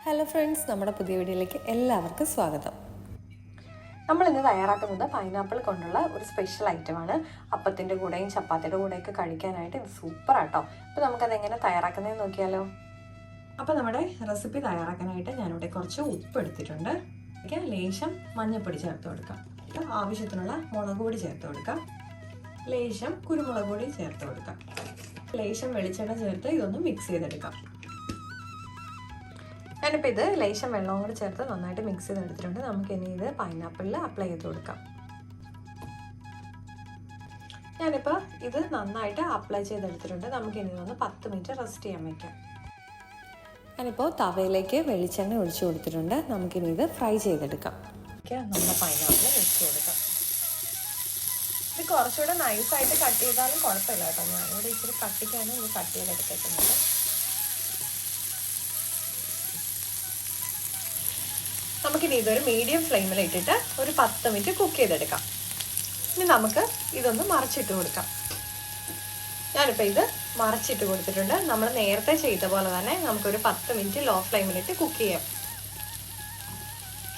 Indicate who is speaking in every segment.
Speaker 1: Hello friends, നമ്മുടെ പുതിയ വീഡിയോയിലേക്ക് എല്ലാവർക്കും സ്വാഗതം. നമ്മളിന്ന് തയ്യാറാക്കുന്നത് പൈനാപ്പിൾ കൊണ്ടുള്ള ഒരു സ്പെഷ്യൽ ഐറ്റമാണ്. അപ്പത്തിൻ്റെ കൂടെയും ചപ്പാത്തിയുടെ കൂടെയൊക്കെ കഴിക്കാനായിട്ട് ഇത് സൂപ്പർ ആട്ടോ. അപ്പോൾ നമുക്കത് എങ്ങനെ തയ്യാറാക്കുന്നതെന്ന് നോക്കിയാലോ. അപ്പോൾ നമ്മുടെ റെസിപ്പി തയ്യാറാക്കാനായിട്ട് ഞാനിവിടെ കുറച്ച് ഉപ്പ് എടുത്തിട്ടുണ്ട്. ലേശം മഞ്ഞൾപ്പൊടി ചേർത്ത് കൊടുക്കാം, ആവശ്യത്തിനുള്ള മുളക് പൊടി ചേർത്ത് കൊടുക്കാം, ലേശം കുരുമുളക് പൊടി ചേർത്ത് കൊടുക്കാം, ലേശം വെളിച്ചെണ്ണ ചേർത്ത് ഇതൊന്ന് മിക്സ് ചെയ്തെടുക്കാം. ഞാനിപ്പോൾ ഇത് ലേശം വെള്ളവും കൂടി ചേർത്ത് നന്നായിട്ട് മിക്സ് ചെയ്തെടുത്തിട്ടുണ്ട്. നമുക്കിനി ഇത് പൈനാപ്പിളിൽ അപ്ലൈ ചെയ്ത് കൊടുക്കാം. ഞാനിപ്പോൾ ഇത് നന്നായിട്ട് അപ്ലൈ ചെയ്തെടുത്തിട്ടുണ്ട്. നമുക്കിനി ഇതൊന്ന് 10 മിനിറ്റ് റെസ്റ്റ് ചെയ്യാൻ വയ്ക്കാം. ഞാനിപ്പോൾ തവയിലേക്ക് വെളിച്ചെണ്ണ ഒഴിച്ചു കൊടുത്തിട്ടുണ്ട്. നമുക്കിനി ഇത് ഫ്രൈ ചെയ്തെടുക്കാം. നമ്മുടെ പൈനാപ്പിൾ വെച്ച് കൊടുക്കാം. ഇത് കുറച്ചുകൂടെ നൈസായിട്ട് കട്ട് ചെയ്താലും കുഴപ്പമില്ല കേട്ടോ. ഞാനിവിടെ ഇച്ചിരി കട്ടിക്കാണ് ഇത് കട്ട് ചെയ്തെടുത്തിട്ടുണ്ട്. നമുക്കിനി ഇതൊരു മീഡിയം ഫ്ലെയിമിൽ ഇട്ടിട്ട് ഒരു 10 മിനിറ്റ് കുക്ക് ചെയ്തെടുക്കാം. ഇനി നമുക്ക് ഇതൊന്ന് മറിച്ചിട്ട് കൊടുക്കാം. ഞാനിപ്പോൾ ഇത് മറിച്ചിട്ട് കൊടുത്തിട്ടുണ്ട്. നമ്മൾ നേരത്തെ ചെയ്ത പോലെ തന്നെ നമുക്കൊരു 10 മിനിറ്റ് ലോ ഫ്ലെയിമിലിട്ട് കുക്ക് ചെയ്യാം.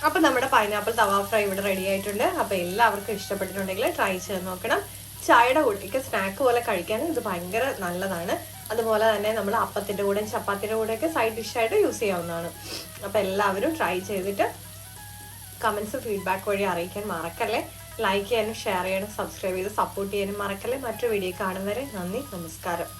Speaker 1: അപ്പം നമ്മുടെ പൈനാപ്പിൾ തവ ഫ്രൈ ഇവിടെ റെഡി ആയിട്ടുണ്ട്. അപ്പോൾ എല്ലാവർക്കും ഇഷ്ടപ്പെട്ടിട്ടുണ്ടെങ്കിൽ ട്രൈ ചെയ്ത് നോക്കണം. ചായയുടെ കൂട്ടിക്ക് സ്നാക്ക് പോലെ കഴിക്കാൻ ഇത് ഭയങ്കര നല്ലതാണ്. അതുപോലെ തന്നെ നമ്മൾ അപ്പത്തിൻ്റെ കൂടെയും ചപ്പാത്തിൻ്റെ കൂടെയൊക്കെ സൈഡ് ഡിഷായിട്ട് യൂസ് ചെയ്യാവുന്നതാണ്. അപ്പോൾ എല്ലാവരും ട്രൈ ചെയ്തിട്ട് കമൻസ് ഫീഡ്ബാക്ക് വഴി അറിയിക്കാൻ മറക്കല്ലേ. ലൈക്ക് ചെയ്യാനും ഷെയർ ചെയ്യാനും സബ്സ്ക്രൈബ് ചെയ്ത് സപ്പോർട്ട് ചെയ്യാനും മറക്കല്ലേ. മറ്റൊരു വീഡിയോ കാണുന്നവരെ നന്ദി, നമസ്കാരം.